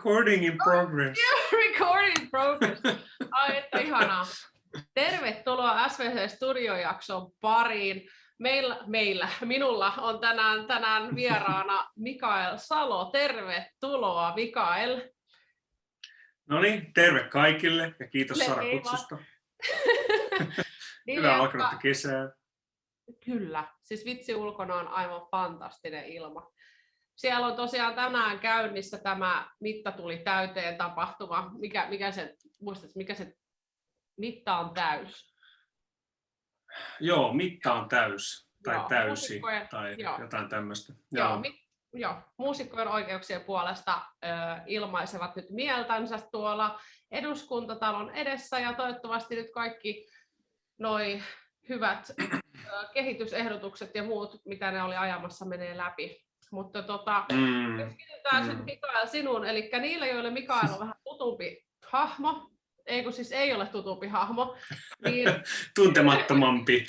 Recording in progress. Recording in progress. Ai, että ihanaa. Tervetuloa SVC Studio-jakson pariin. Minulla on tänään vieraana Mikael Salo. Tervetuloa, Mikael. No niin, terve kaikille ja kiitos Sara kutsusta. Hyvää alkanutta kesää. Kyllä, siis vitsi ulkona on aivan fantastinen ilma. Siellä on tosiaan tänään käynnissä tämä Mitta tuli täyteen -tapahtuma. Mikä se Mitta on täys? Joo, Mitta on täys tai joo, täysi tai jotain tämmöistä. Joo, muusikkojen oikeuksien puolesta ilmaisevat nyt mieltänsä tuolla Eduskuntatalon edessä ja toivottavasti nyt kaikki noi hyvät kehitysehdotukset ja muut, mitä ne oli ajamassa, menee läpi. Mutta keskitytään sitten Mikael sinuun, eli niillä, joille Mikael on vähän tutumpi hahmo, ei ole tutumpi hahmo, niin tuntemattomampi.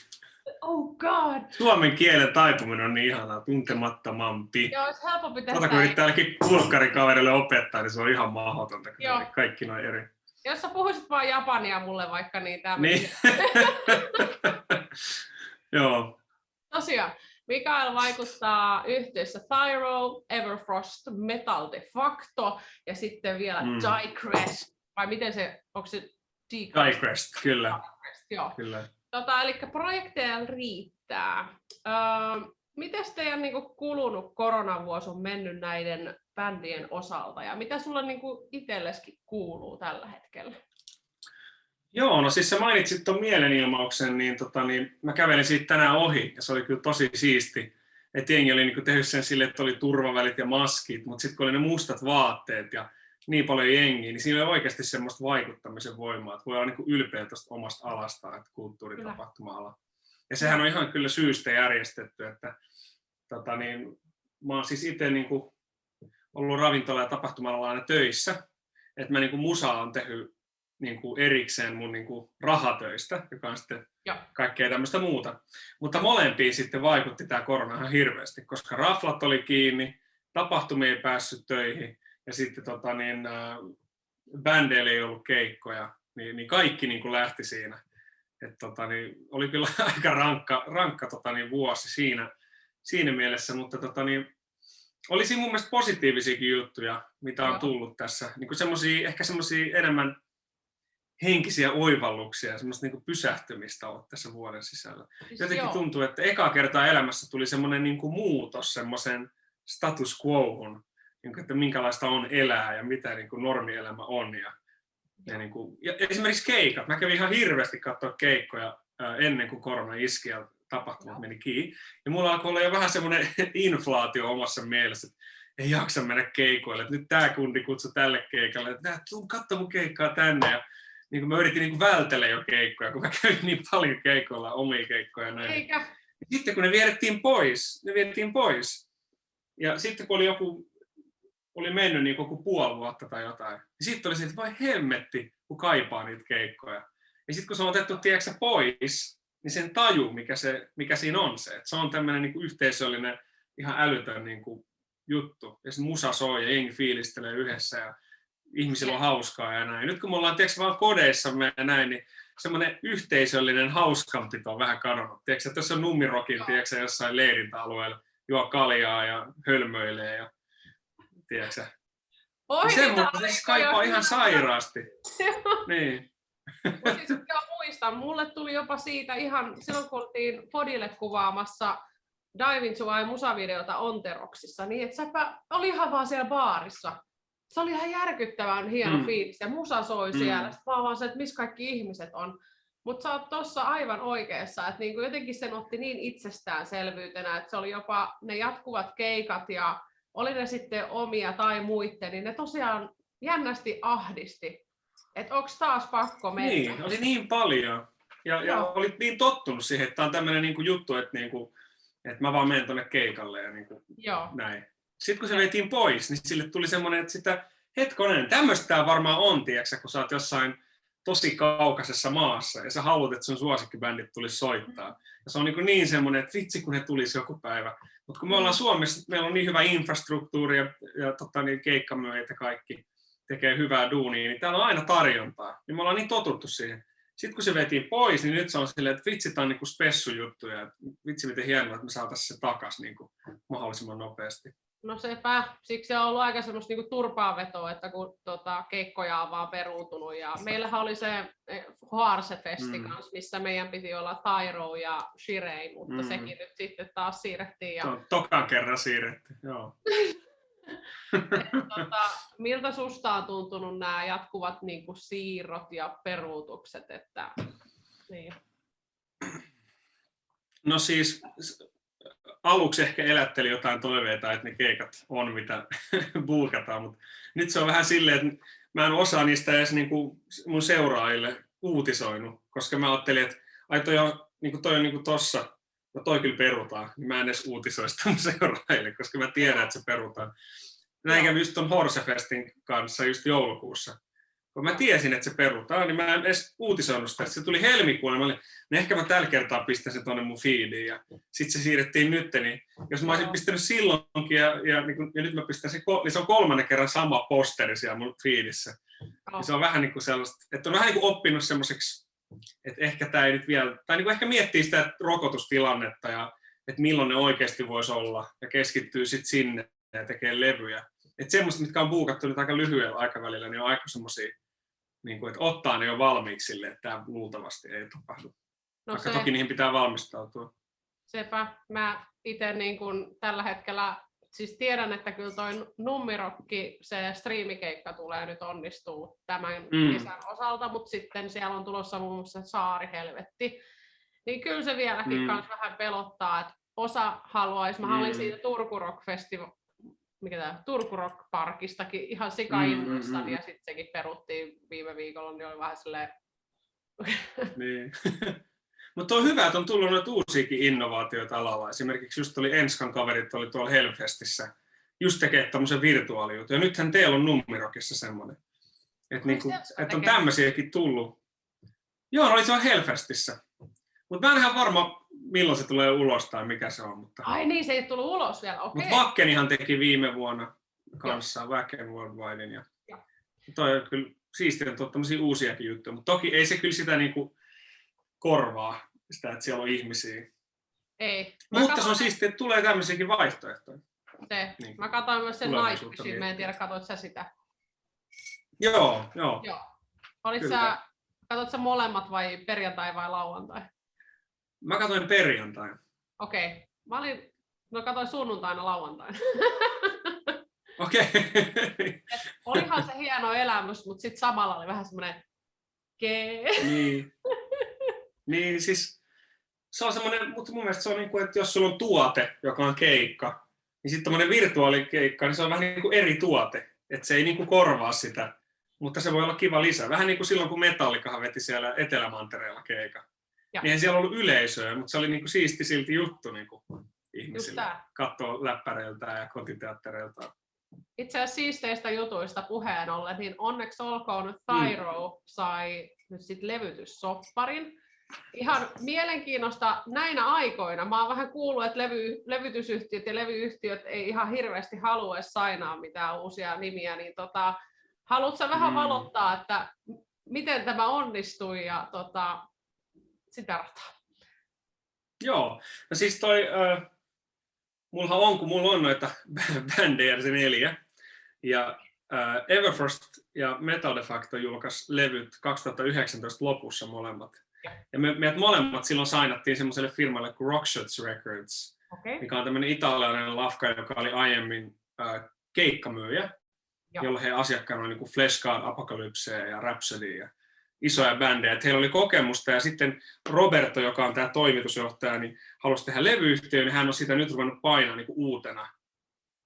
Oh god! Suomen kielen taipuminen on niin ihanaa, tuntemattomampi. Joo, olisi helpompi tehdä. Ota, kun yrittää jollekin pulkkarikaverille opettaa, niin se on ihan mahdotonta, kun kaikki noin eri. Jos sä puhuisit vaan japania mulle vaikka, niin tämä niin. Joo. Tosiaan, Mikael vaikuttaa yhtyeessä Thyro, Everfrost, Metal de Facto ja sitten vielä Diecrest. Vai miten se, onko se Diecrest, kyllä. Diecrest, joo. Kyllä. Eli projekteja riittää. Miten teidän kulunut koronavuosi on mennyt näiden bändien osalta ja mitä sulle itselleskin kuuluu tällä hetkellä? Joo, no siis sä mainitsit tuon mielenilmauksen, niin, mä kävelin siitä tänään ohi ja se oli kyllä tosi siisti. Että jengi oli tehnyt sen sille, että oli turvavälit ja maskit, mutta sitten kun oli ne mustat vaatteet ja niin paljon jengiä, niin siinä oli oikeasti semmoista vaikuttamisen voimaa, että voi olla ylpeä tuosta omasta alastaan, että kulttuuritapahtuma-ala. Ja sehän on ihan kyllä syystä järjestetty, että mä oon siis itse ollut ravintola- ja tapahtuma-alalla aina töissä, että mä musaa on tehnyt erikseen mun rahatöistä, joka on sitten kaikkea tämmöistä muuta. Mutta molempiin sitten vaikutti tämä korona ihan hirveästi, koska raflat oli kiinni, tapahtumia ei päässyt töihin ja sitten bändeillä ei ollut keikkoja, niin kaikki lähti siinä. Oli kyllä aika rankka vuosi siinä mielessä, mutta oli siinä mun mielestä positiivisiakin juttuja, mitä on tullut tässä. Ehkä semmoisia enemmän henkisiä oivalluksia ja semmoista pysähtymistä on tässä vuoden sisällä. Jotenkin tuntuu, että ekaa kertaa elämässä tuli semmoinen muutos semmoisen status quohun, että minkälaista on elää ja mitä normielämä on. Ja esimerkiksi keikat. Mä kävin ihan hirveästi katsoa keikkoja ennen kuin korona iski ja tapahtumat meni kiinni. Ja mulla alkoi olla jo vähän semmoinen inflaatio omassa mielessä, että ei jaksa mennä keikoille. Että nyt tää kundi kutsui tälle keikalle, että katso mun keikkaa tänne. Ja mä yritin vältellä jo keikkoja, kun mä kävin niin paljon keikoilla, omia keikkoja ja näin. Eikä. Sitten kun ne vietiin pois. Ja sitten kun oli mennyt joku puoli vuotta tai jotain, niin sitten oli se, että vai hemmetti, kun kaipaa niitä keikkoja. Ja sitten kun se on otettu pois, niin sen taju, mikä siinä on se, että se on tämmöinen yhteisöllinen, ihan älytön juttu. Ja sitten musa soi ja jengi fiilistelee yhdessä ja ihmisillä on hauskaa ja näin. Nyt kun me ollaan vaan kodeissamme ja näin, niin semmoinen yhteisöllinen hauskanpito on vähän kadonnut. Että jos on Nummirokin jossain leirintäalueella, juo kaljaa ja hölmöilee ja semmoinen siis kaipaa ihan sairaasti. Niin. Siis muistan, mulle tuli jopa siitä ihan silloin kun oltiin Podille kuvaamassa Dive Into My musavideota Onteroksissa, niin että säpä oli ihan vaan siellä baarissa. Se oli ihan järkyttävän hieno fiilis ja musa soi siellä. Sitten mä vaan se, että missä kaikki ihmiset on. Mutta sä oot tossa aivan oikeassa, että jotenkin sen otti niin itsestäänselvyytenä, että se oli jopa ne jatkuvat keikat ja oli ne sitten omia tai muiden, niin ne tosiaan jännästi ahdisti. Että onko taas pakko mennä? Niin, oli niin paljon. Ja olit niin tottunut siihen, että tämä on tämmöinen juttu, että mä vaan menen tuonne keikalle ja näin. Sitten kun se vietiin pois, niin sille tuli semmoinen, että sitä hetkonen, tämmöistä tämä varmaan on, tiiäksä, kun sä oot jossain tosi kaukaisessa maassa ja sä haluat, että sun suosikkibändit tulisi soittaa. Ja se on niin semmoinen, että vitsi kun ne tulisi joku päivä. Mutta kun me ollaan Suomessa, meillä on niin hyvä infrastruktuuri ja keikkamyöjät ja kaikki, tekee hyvää duunia, niin täällä on aina tarjontaa. Niin me ollaan niin totuttu siihen. Sitten kun se vetiin pois, niin nyt se on silleen, että vitsi, tämä on niin spessujuttuja. Että vitsi, miten hienoa, että me saataisiin se takaisin niin mahdollisimman nopeasti. No sepä, siksi on ollut aika semmoista niinku turpaanvetoa, että kun keikkoja on vaan peruuntunut. Ja meillähän oli se Haarse-festi kanssa, missä meidän piti olla Tyro ja Shirei, mutta sekin nyt sitten taas siirrettiin. Ja... Tokan kerran siirretty, joo. Miltä susta on tuntunut nämä jatkuvat niinku siirrot ja peruutukset? Että, niin. No siis aluksi ehkä elätteli jotain toiveita, että ne keikat on mitä buukataan, mutta nyt se on vähän silleen, että mä en osaa niistä edes niinku mun seuraajille uutisoinut, koska mä ajattelin, että ai toi on niinku tossa, no toi kyllä perutaan, niin mä en edes uutisoi sitä mun seuraajille, koska mä tiedän, että se perutaan. Näin kävi just ton Horsefestin kanssa just joulukuussa. Kun mä tiesin, että se perutaan, niin mä en edes uutisoinut sitä. Se tuli helmikuulla, mä olin, no ehkä mä tällä kertaa pistän sen tonne mun feediin. Ja sit se siirrettiin nyt, niin jos mä olisin pistänyt silloinkin, ja nyt mä pistän niin se on 3. kerran sama posteri siellä mun feedissä. Ja se on vähän niin kuin sellaista, että on vähän niin kuin oppinut semmoiseksi, että ehkä tää ei nyt vielä, tai niin kuin ehkä miettii sitä rokotustilannetta, ja että milloin ne oikeasti voisi olla, ja keskittyy sitten sinne ja tekee levyjä. Että semmoista, mitkä on buukattu nyt aika lyhyellä aikavälillä, niin on aika semmoisia, niin kuin, että ottaa ne jo valmiiksi sille, että tämä luultavasti ei tapahdu. No vaikka toki niihin pitää valmistautua. Sepä. Mä itse niin kuin tällä hetkellä siis tiedän, että kyllä toi Nummirokki, se striimikeikka tulee nyt onnistuu tämän kesän osalta, mutta sitten siellä on tulossa muun muassa Saarihelvetti. Niin kyllä se vieläkin kans vähän pelottaa, että osa haluaisi, mä olin siitä Turku Rock Festival, Turku Rock Parkistakin ihan sikainnoissani ja sitten sekin peruttiin viime viikolla, niin oli vähän silleen... Niin. Mutta on hyvä, että on tullut noita uusiakin innovaatioita alalla. Esimerkiksi just oli Enskan kaverit oli tuolla Hellfestissä just tekee tämmöisen virtuaalijutun. Ja nythän teillä on Nummirokissa semmoinen. Että niinku, et on tämmöisiäkin tullut. Joo, oli se on Hellfestissä. Mutta mä en ihan varma, milloin se tulee ulos tai mikä se on. Mutta... Ai niin, se ei tullut ulos vielä, okei. Mutta Wackenihan teki viime vuonna kanssa Wacken Worldwiden. Ja toi on kyllä siistiä, että on tämmöisiä uusiakin juttuja. Mutta toki ei se kyllä sitä niinku korvaa, sitä, että siellä on ihmisiä. Ei. Mutta se on siistiä, että tulee tämmöisiäkin vaihtoehtoja. Niin. Mä katsoin myös sen Night Vision, mä en tiedä, katsoit sä sitä? Joo. Katsoit sä molemmat vai perjantai vai lauantai? Mä katsoin perjantain. Okei. Katsoin sunnuntaina lauantaina. Okei. Olihan se hieno elämys, mutta sitten samalla oli vähän semmoinen Niin, siis se on semmoinen, mutta mun mielestä se on niin kuin, että jos sulla on tuote, joka on keikka, niin sitten tämmöinen virtuaalikeikka, niin se on vähän niin kuin eri tuote, että se ei niin kuin korvaa sitä, mutta se voi olla kiva lisä. Vähän niin kuin silloin, kun Metallicahan veti siellä Etelämantereella keikka. Niin ei siellä ollut yleisöä, mutta se oli niin kuin siisti silti juttu niin kuin ihmisille. Katsoo läppäreiltä ja kotiteattereilta. Itse asiassa siisteistä jutuista puheen ollen, niin onneksi olkoon nyt Tyro sai nyt sit levytyssopparin. Ihan mielenkiinnosta näinä aikoina. Mä oon vähän kuullut, että levytysyhtiöt ja levyyhtiöt ei ihan hirveästi halua edes sainaa mitään uusia nimiä, niin haluatko sä vähän valottaa, että miten tämä onnistui ja sitä rataa? Joo, no siis mulla on noita bändejä, se 4, ja Everfrost ja Metal de Facto julkaisi levyt 2019 lopussa molemmat. Ja meidät molemmat silloin sainattiin semmoiselle firmalle kuin Rockshots Records, mikä on tämmöinen italialainen lafka, joka oli aiemmin keikkamyyjä, jolla he asiakkaana oli niin kuin Fleshcard, Apocalypse ja Rhapsody ja isoja bändejä. Heillä oli kokemusta ja sitten Roberto, joka on tämä toimitusjohtaja, niin halusi tehdä levyyhtiön, niin hän on sitä nyt ruvennut painaa niin kuin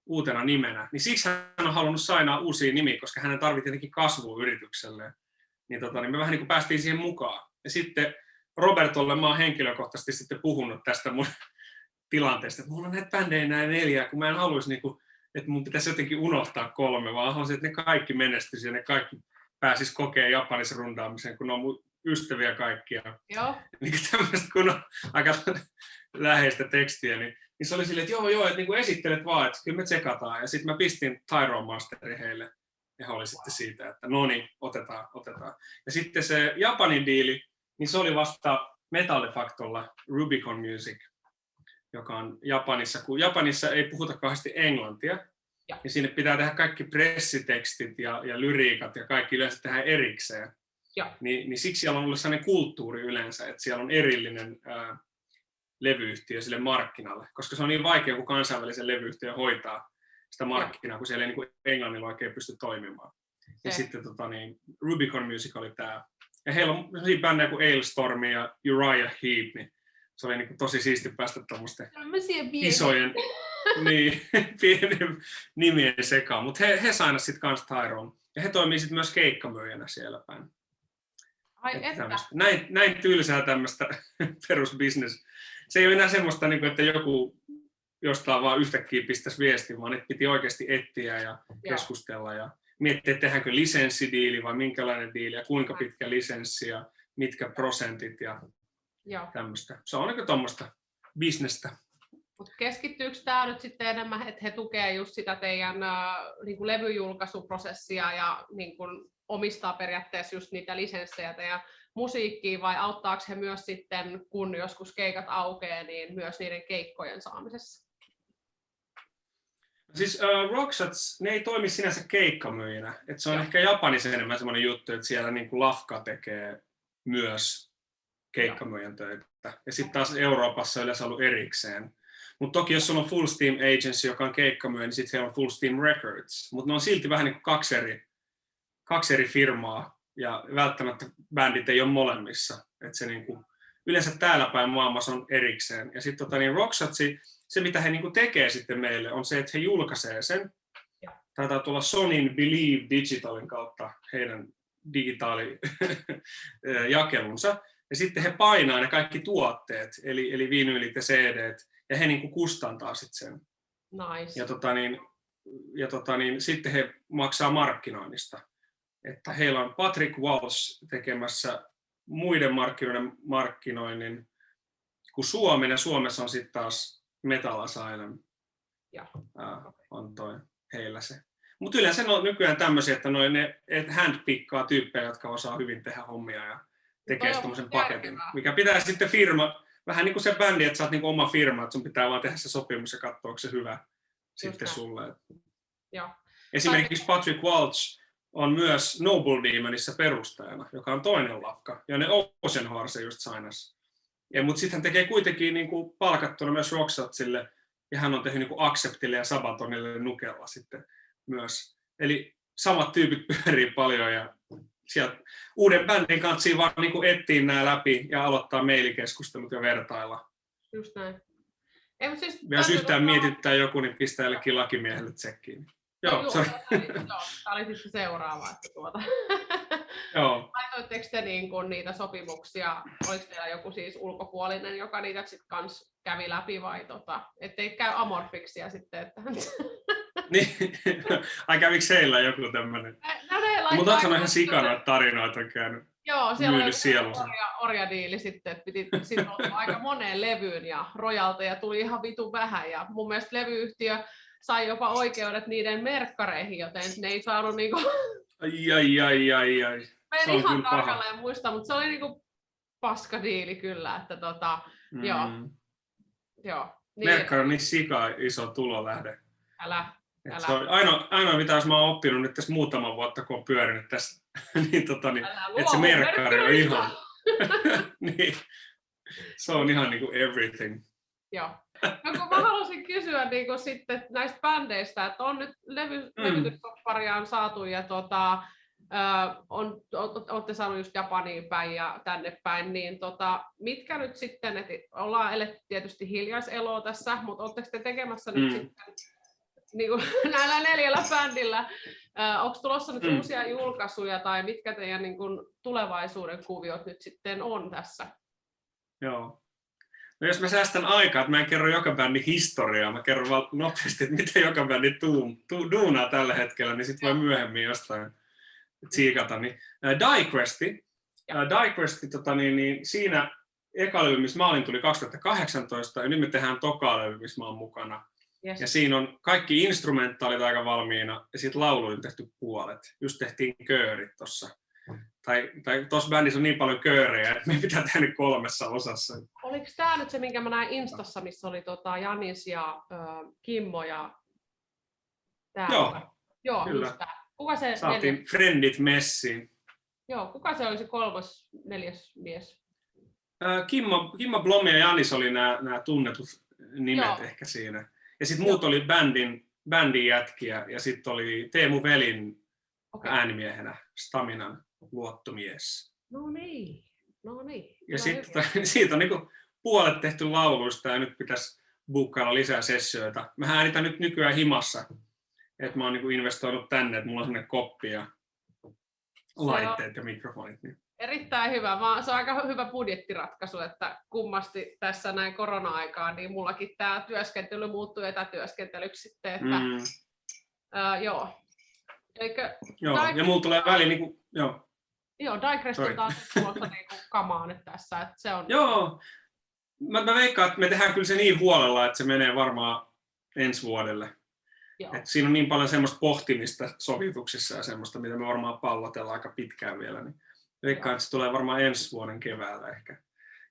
uutena nimenä. Niin siksi hän on halunnut sainaa uusia nimiä, koska hän tarvitsi tietenkin kasvua yritykselleen. Niin me vähän niin kuin päästiin siihen mukaan. Ja sitten Robertolle mä oon henkilökohtaisesti sitten puhunut tästä mun tilanteesta, että mulla on näitä bändejä näin 4, kun mä en haluaisi, niin kuin, että mun pitäisi jotenkin unohtaa 3, vaan haluaisin, että ne kaikki menestyisi ja ne kaikki pääsis kokea Japanissa rundaamisen, kun ne on mun ystäviä kaikkia. Joo. Niin tämmöistä, kun on aika läheistä tekstiä, niin se oli silleen, että joo, että niin kuin esittelet vaan, että kyllä me tsekataan. Ja sitten mä pistin Tyro Masterin heille. ja he oli sitten siitä, että no niin, otetaan. Ja sitten se Japanin diili, niin se oli vasta Metal de Factolla Rubicon Music, joka on Japanissa, kun Japanissa ei puhuta kauheasti englantia, ja sinne pitää tehdä kaikki pressitekstit ja lyriikat ja kaikki yleensä tehdä erikseen. Niin siksi siellä on ollut sellainen kulttuuri yleensä, että siellä on erillinen levyyhtiö sille markkinalle, koska se on niin vaikea, kun kansainvälisen levyyhtiön hoitaa sitä markkinaa, kun siellä ei niin englannilla oikein pysty toimimaan. Ja sitten Rubicon Music oli tämä. Ja heillä on sellaisia bändejä kuin Ailstorm ja Uriah Heep, niin se oli niin tosi siisti päästä tuommoisten isojen pienen nimien sekaan. Mutta he saivat sitten kans Tyrone. Ja he toimii sitten myös keikkamyyjänä siellä päin. Näin tylsää tämmöistä perusbusiness. Se ei ole enää semmoista, että joku jostain vaan yhtäkkiä pistäisi viestin, vaan että piti oikeasti etsiä ja keskustella ja miettiä, että tehdäänkö lisenssidiili vai minkälainen diili ja kuinka pitkä lisenssi ja mitkä prosentit ja tämmöistä. Se on tuommoista bisnestä. Mutta keskittyykö tämä nyt sitten enemmän, että he tukevat just sitä teidän niin levyjulkaisuprosessia ja niin omistaa periaatteessa just niitä lisenssejä ja musiikkiin, vai auttaako he myös sitten, kun joskus keikat aukeaa, niin myös niiden keikkojen saamisessa? Siis Roxats, ne ei toimi sinänsä keikkamyyjinä. Et se on ehkä Japanissa enemmän semmoinen juttu, että siellä niin Lafka tekee myös keikkamyyjän töitä. Ja sitten taas Euroopassa yleensä ollut erikseen. Mutta toki jos sulla on Full Steam Agency, joka on keikkamyyjä, niin sitten siellä on Full Steam Records. Mutta ne on silti vähän niin kuin kaksi eri firmaa, ja välttämättä bändit ei ole molemmissa. Et se niin kuin, yleensä täällä päin maailmassa on erikseen. Ja sitten Roxatsi, se mitä he niin kuin tekee sitten meille, on se, että he julkaisee sen. Taitaa tulla Sonyn Believe Digitalin kautta heidän digitaalijakelunsa. Ja sitten he painaa ne kaikki tuotteet, eli vinyylit ja CDt, ja he niin kuin kustantaa sitten sen. Nice. Ja sitten he maksaa markkinoinnista. Että heillä on Patrick Walsh tekemässä muiden markkinoinnin kuin Suomen, ja Suomessa on sitten taas Metal Asylum. On heillä se. Mutta yleensä ne on nykyään tämmöisiä, että ne handpikkaa tyyppejä, jotka osaa hyvin tehdä hommia ja tekee tämmöisen paketin. Mikä pitää sitten firma, vähän niin kuin se bändi, että sä oot niin kuin oma firma, että sun pitää vaan tehdä se sopimus ja katsoa, onko se hyvä sitten sulle. Esimerkiksi Patrick Walsh on myös Noble Demonissa perustajana, joka on toinen lafka, ja ne Ocean Horse just sainas. Mutta sitten hän tekee kuitenkin niinku palkattuna myös Roxatsille, ja hän on tehnyt niinku Acceptille ja Sabatonille Nukella sitten myös. Eli samat tyypit pyörii paljon, ja sieltä uuden bändin kanssa vaan niinku etsiä nämä läpi ja aloittaa mailikeskustelut ja vertailla. Just näin. Siis, jos yhtään mietittää joku, niin pistää jollekin lakimiehelle tsekkiin. Joo, tämä oli sitten seuraava. Laitoitteko te niitä sopimuksia? Oliko teillä joku siis ulkopuolinen, joka niitä sitten kans kävi läpi vai ettei käy amorfiksia sitten? Että... Niin, ai kävikö heillä joku tämmöinen? Mutta ootko ihan sikana, että tarinoita on käynyt? Joo, siellä oli orjadiili sitten, että piti sitten olla aika moneen levyyn ja rojalteja tuli ihan vitun vähän ja mun mielestä levyyhtiö sai jopa oikeudet niiden merkkareihin, joten ne ei saanut niinku... Ai. Mä en ihan tarkalleen muista, mutta se oli niinku paskadiili kyllä, että joo. Niin, merkkari on niin sika iso tulolähde. Älä. Se on ainoa mitä mä oon oppinut nyt tässä muutaman vuotta, kun on pyörinyt tässä, että se merkkari on ihan... niin, se on ihan niinku everything. Joo. No kun mä haluaisin kysyä niin sitten näistä bändeistä, että on nyt levytysopparia on saatu ja olette saanut just Japaniin päin ja tänne päin, niin mitkä nyt sitten, että ollaan eletty tietysti hiljaiseloa tässä, mutta oletteko te tekemässä nyt sitten niin kuin näillä 4 bändillä, onko tulossa nyt uusia julkaisuja tai mitkä teidän niin kuin tulevaisuuden kuviot nyt sitten on tässä? Joo. No jos mä säästän aikaa, että mä en kerro joka bändin historiaa, mä kerron vaan nopeasti, että mitä joka bändi duunaa tällä hetkellä, niin sitten voi myöhemmin jostain tsiikata. Niin, Diequesti, siinä eka levy, missä mä olin, tuli 2018, ja nyt me tehdään toka levy, missä mä oon mukana. Yes. Ja siinä on kaikki instrumentaalit aika valmiina ja sitten laulu on tehty puolet. Just tehtiin köörit tossa. Tai tuossa bändissä on niin paljon köörejä, että me pitää tehdä 3 osassa. Oliko tämä nyt se, minkä mä näin Instassa, missä oli Janis ja Kimmo ja tää? Joo, kyllä. Kuka se Saatiin frendit messiin. Joo, kuka se oli se 3., 4. mies? Kimmo Blom ja Janis oli nämä tunnetut nimet ehkä siinä. Ja sitten muut oli bändin jätkiä ja sitten oli Teemu Velin äänimiehenä Staminan luottomies. No niin. Ja sitten siitä on niinku puolet tehty lauluista ja nyt pitäisi bukkailla lisää sessioita. Mä äänitän nyt nykyään himassa, että mä oon niinku investoinut tänne, että mulla on sellainen koppi ja laitteet ja mikrofonit. Niin. Erittäin hyvä. Se on aika hyvä budjettiratkaisu, että kummasti tässä näin korona-aikaan, niin mullakin tämä työskentely muuttuu etätyöskentelyksi sitten. Että, joo. Eikö, ja mulla tulee väliin niinku, Joo, Digrest on taas tulossa niinku kamaa nyt tässä. Että se on... Joo, mä veikkaan, että me tehdään kyllä se niin huolella, että se menee varmaan ensi vuodelle. Että siinä on niin paljon semmoista pohtimista sovituksissa ja semmoista, mitä me varmaan pallotellaan aika pitkään vielä. Niin veikkaan, että se tulee varmaan ensi vuoden keväällä ehkä.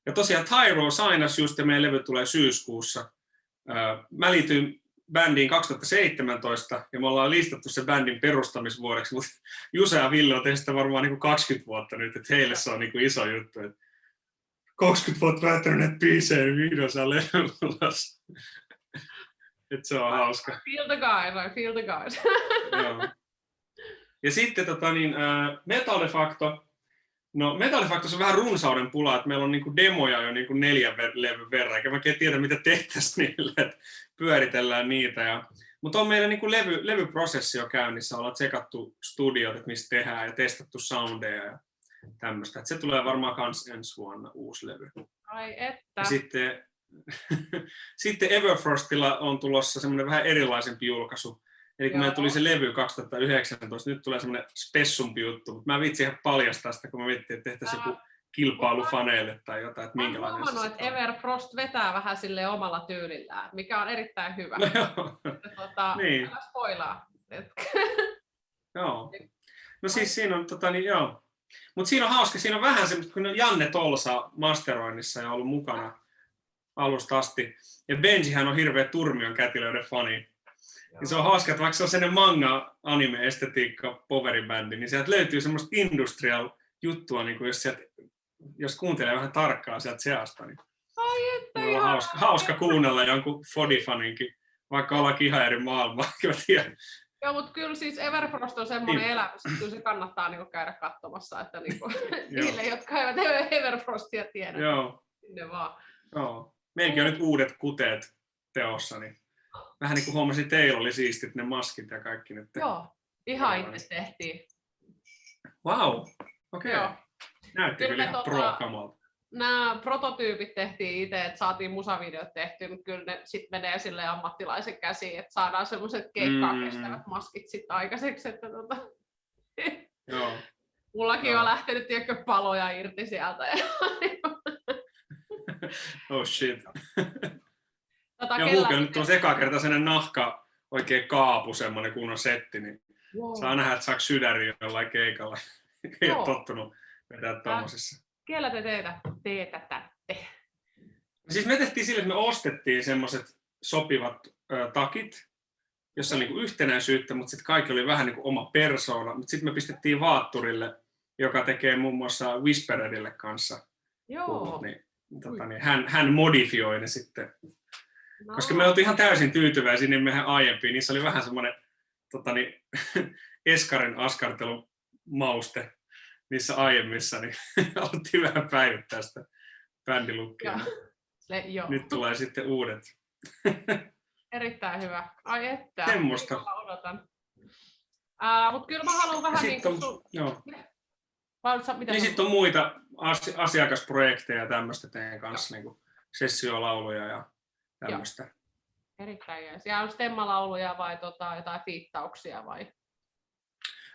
Ja tosiaan Tyro sainas just ja meidän levy tulee syyskuussa. Mä liityin bändiin 2017 ja me ollaan listattu se bändin perustamisvuodeksi, mutta Juse ja Ville on tehnyt sitä varmaan niin kuin 20 vuotta nyt, että heille se on niin kuin iso juttu. Että 20 vuotta väittänyt näitä biisejä, niin vihdoin saa levyn ulos. Että se on hauska. I feel the guys. Joo. Ja sitten Metal de Facto. No Metal de Facto on vähän runsauden pula, että meillä on niinku demoja jo niinku 4 levyn verran, eikä mä en tiedä mitä tehtäisiin niille, että pyöritellään niitä. Mutta on meillä niinku levyprosessi jo käynnissä, ollaan tsekattu studiot, että mistä tehdään ja testattu soundeja ja tämmöistä. Se tulee varmaan kans ensi vuonna uusi levy. Ai että. Ja sitten Everfrostilla on tulossa semmoinen vähän erilaisempi julkaisu. Eli kun meillä tuli se levy 2019, nyt tulee semmoinen spessumpi juttu, mutta mä en vitsi ihan paljastaa sitä, kun mä miettin, että tehtäisiin joku kilpailu faneille tai jotain, että minkälainen se on. Mä oon huomannut, että Everfrost vetää vähän sille omalla tyylillään, mikä on erittäin hyvä. No joo. Niin. Älä spoilaa. Joo. No siis siinä on, joo. Mutta siinä on hauska, siinä on vähän semmoista, kun Janne Tolsa masteroinnissa ja ollut mukana alusta asti. Ja Benjihän on hirveä Turmion kätilöiden fani. Ja se on hauska, että vaikka se on sellainen manga-anime-estetiikka poweribändi, niin sieltä löytyy semmoista industrial juttua, niin kuin jos kuuntelee vähän tarkkaa sieltä seasta, niin on hauska kuunnella jonkun Fodifaninkin, vaikka ollaankin ihan eri maailmaa. Joo, mutta kyllä siis Everfrost on semmoinen elämys, että kyllä se kannattaa niinku käydä katsomassa, että niinku, niille, jotka eivät Everfrostia tiedä, sinne vaan. Joo. Meilläkin on nyt uudet kuteet teossa, niin vähän niin kuin huomasin, teillä oli siistit ne maskit ja kaikki nyt. Joo, ihan itse tehtiin. Vau, okei. Näytti kyllä ihan pro-kamalta. Nämä prototyypit tehtiin itse, että saatiin musavideot tehtyä, mutta kyllä ne sitten menee silleen ammattilaisen käsiin, että saadaan semmoiset keikkaa kestävät maskit sitten aikaiseksi. Että Joo. Mullakin on lähtenyt paloja irti sieltä. Oh shit. Ja muukin nyt on eka kerta sellainen nahka, oikein kaapu, semmoinen kunnon setti, niin saa nähdä, että saako sydäri jollain keikalla. Ei ole tottunut vetää tommosissa. Kellä te teetätte? Siis me tehtiin sille, että me ostettiin semmoiset sopivat takit, jossa oli niinku yhtenäisyyttä, mutta sitten kaikki oli vähän niinku oma persoona. Mutta sitten me pistettiin Vaatturille, joka tekee muun muassa Whisperedille kanssa. Joo. Niin, hän modifioi ne sitten. No. Koska me oltiin ihan täysin tyytyväisiä niin mehän aiempiin. Niissä oli vähän semmoinen eskarin askartelun mauste niissä aiemmissa, niin haluttiin vähän päivittää sitä bändilukkia. Nyt tulee sitten uudet. Erittäin hyvä. Ai että. Semmosta. Odotan. Mutta kyllä mä haluan vähän niin kuin... Niin sitten on muita asiakasprojekteja ja tämmöistä teidän kanssa, niin kuin sessiolauluja ja tämmöistä. Erittäin hyvä. Siellä on stemmalauluja vai jotain fiittauksia vai?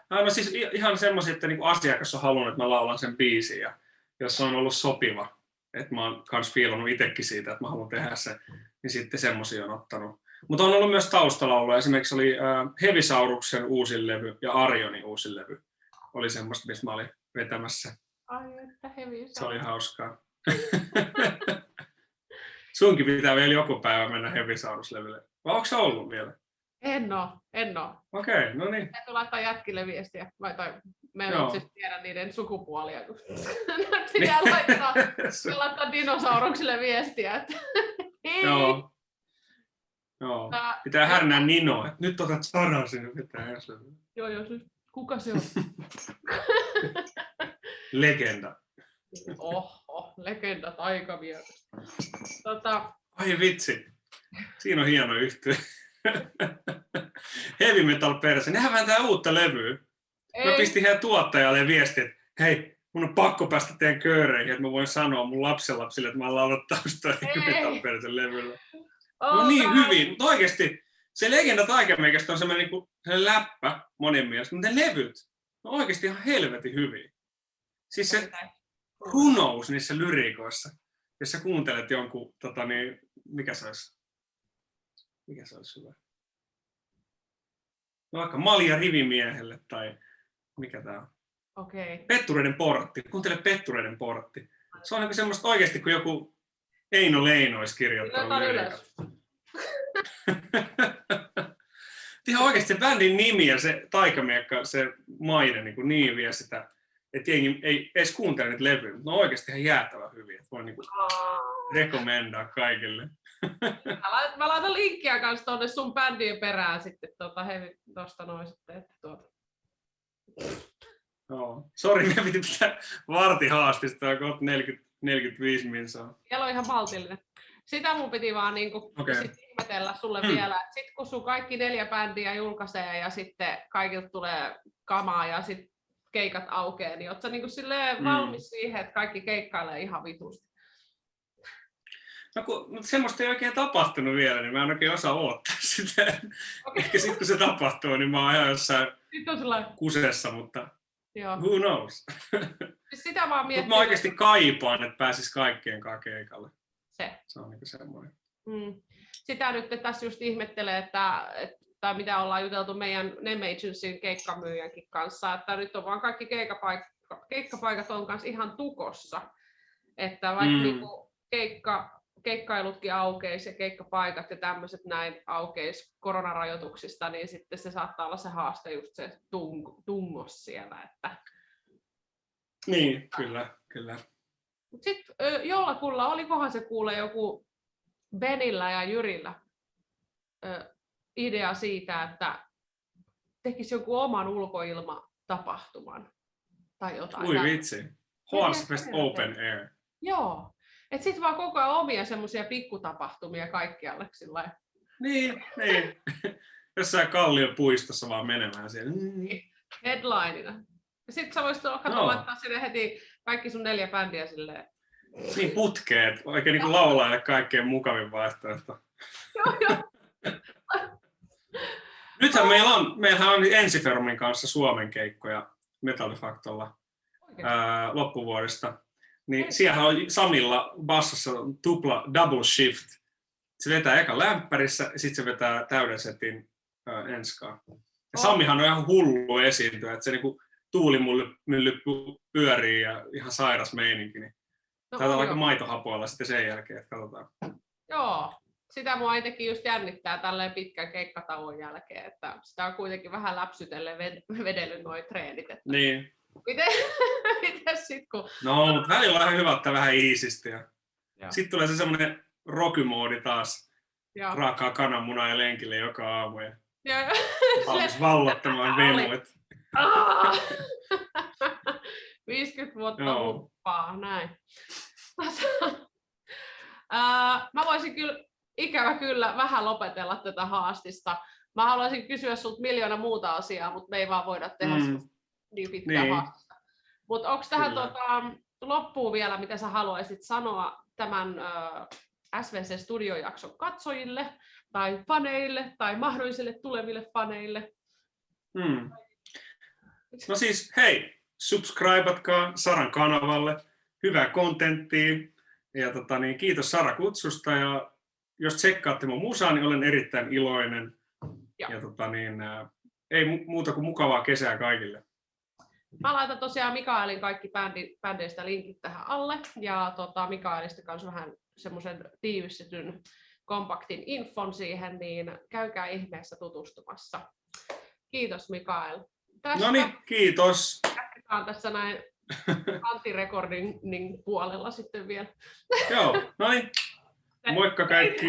No siis ihan semmoisia, että niinku asiakas on halunnut, että mä laulan sen biisin ja jos se on ollut sopiva, että mä oon kans fiilannut itsekin siitä, että mä haluan tehdä sen, niin sitten semmoisia on ottanut. Mutta on ollut myös taustalauluja. Esimerkiksi oli Hevisauruksen uusin levy ja Arionin uusin levy. Oli semmoista, missä mä olin vetämässä. Ai, että Hevisaurus. Se oli hauskaa. Sunkin pitää vielä joku päivä mennä Hevisaurus-levylle. Vai onko se ollut vielä? En oo. Okei, no niin. Täytyy laittaa jätkille viestiä. Me en itse tiedä niiden sukupuolia. Pitää laittaa dinosauruksille viestiä. Että Joo. Pitää härnää Ninoa, että nyt otat Saran sinne vetää ensin. Joo, kuka se on? Legenda. Oho, legenda taikavieras. Ai vitsi, siinä on hieno yhtye. Heavy Metal Perse, nehän vääntää uutta levyä. Mä pistin heidän tuottajalle viestiä, että hei, mun on pakko päästä teidän kööreihin, että mä voin sanoa mun lapsenlapsille, että mä oon laulanut taustalla Heavy Metal Persen levyllä. No niin hyvin, mutta oikeesti se Legenda taikemeikästä on semmoinen niinku läppä monen mielestä, mutta ne levyt on oikeesti ihan helvetin hyviä. Siis se runous niissä lyriikoissa, jos sä kuuntelet jonkun, mikä se olisi hyvä? No vaikka Malja Rivimiehelle tai mikä tää on? Okay. Pettureiden portti, kuuntele Pettureiden portti. Se on niinku semmoista oikeesti kuin joku Eino Leino olisi kirjoittanut lyriikat. Ihan oikeesti se bändin nimi ja se taikamiekka, se maine niin vie sitä, että jengi ei edes kuuntele niitä levyjä, mutta ne on oikeesti ihan jäätävän hyviä. Voi niinku rekomendaa kaikille. Mä laitan linkkiä kanssa tuonne sun bändien perään sitten tosta noin sitten, että Sori, me piti pitää vartihaastista, kun 45 minsaa. Siellä on ihan maltillinen. Sitä mun piti vaan niinku sit ihmetellä sulle vielä, että sit kun sun kaikki 4 bändiä julkaisee ja sitten kaikilta tulee kamaa ja sit keikat aukeaa, niin oot sä niinku silleen valmis siihen, että kaikki keikkailee ihan vitusti? No mutta semmoista ei oikein tapahtunut vielä, niin mä en oikein osaa odottaa sitä. Okay. Ehkä sit kun se tapahtuu, niin mä oon ihan jossain kusessa, mutta who knows? Sitä vaan miettii. Mutta mä oikeasti kaipaan, että pääsis kaikkien keikalle. Se on niin semmoinen. Sitä nyt tässä just ihmettelee, että mitä ollaan juteltu meidän Name Agencyn keikkamyyjänkin kanssa, että nyt on vaan kaikki keikkapaikat on kanssa ihan tukossa. Että vaikka niinku keikkailutkin aukeisi ja keikkapaikat ja tämmöiset näin aukeisi koronarajoituksista, niin sitten se saattaa olla se haaste just se tungos siellä. Että... Niin, kyllä. Sitten jollakulla, olikohan se kuule joku Benillä ja Jyrillä idea siitä, että tekisi joku oman ulkoilmatapahtuman tai jotain. Ui vitsi. Horsefest Open Air. Joo. Et sit vaan koko ajan omia semmosia pikkutapahtumia kaikkialle sillä Niin. Jossain Kallion puistossa vaan menemään siellä. Headlineina. Sitten sä voisit laittaa sinne heti kaikki sun 4 bändiä silleen. Niin putkeet. Oikein niin kuin laulajalle kaikkein mukavin vaihtoehto. Joo. Nythän meillähän on Ensiferumin kanssa Suomen keikkoja Metallifaktolla loppuvuodesta. Niin siellä on Samilla bassossa double shift. Se vetää eka lämpärissä ja sitten se vetää täyden setin enskaa. Ja Samihan on ihan hullu esiintyä, että se niinku tuulimylly pyörii ja ihan sairas meininki. Niin taitaa aika maitohapoilla sitten sen jälkeen, että katsotaan. Joo, sitä mua itsekin just jännittää tälleen pitkän keikkatauon jälkeen, että sitä on kuitenkin vähän läpsytellen vedellyt noi treenit. Että... Niin. Mites sit kun... No, mutta välillä on ihan hyvä ottaa vähän iisisti. Sitten tulee se semmoinen rokymoodi taas. Joo. Raakaa kananmunaa ja lenkille joka aamu. Ja valmis vallottamaan venuet. 50 vuotta huppaa, näin. Mä voisin kyllä, ikävä kyllä, vähän lopetella tätä haastista. Mä haluaisin kysyä sulta 1 muuta asiaa, mutta me ei vaan voida tehdä niin pitkää haastista. Mutta onko tähän loppuun vielä, mitä sä haluaisit sanoa tämän SVC Studiojakson katsojille tai faneille tai mahdollisille tuleville faneille? No siis hei, subscribeatkaa Saran kanavalle, hyvää kontenttia ja kiitos Sara kutsusta ja jos tsekkaatte mun musaa, niin olen erittäin iloinen. Ja ei muuta kuin mukavaa kesää kaikille. Mä laitan tosiaan Mikaelin kaikki bändeistä linkit tähän alle. Ja Mikaelista kanssa vähän semmoisen tiivistetyn kompaktin infon siihen, niin käykää ihmeessä tutustumassa. Kiitos Mikael. No niin, kiitos. Jatketaan tässä näin antirekordin puolella sitten vielä. Joo, no niin. Moikka kaikki!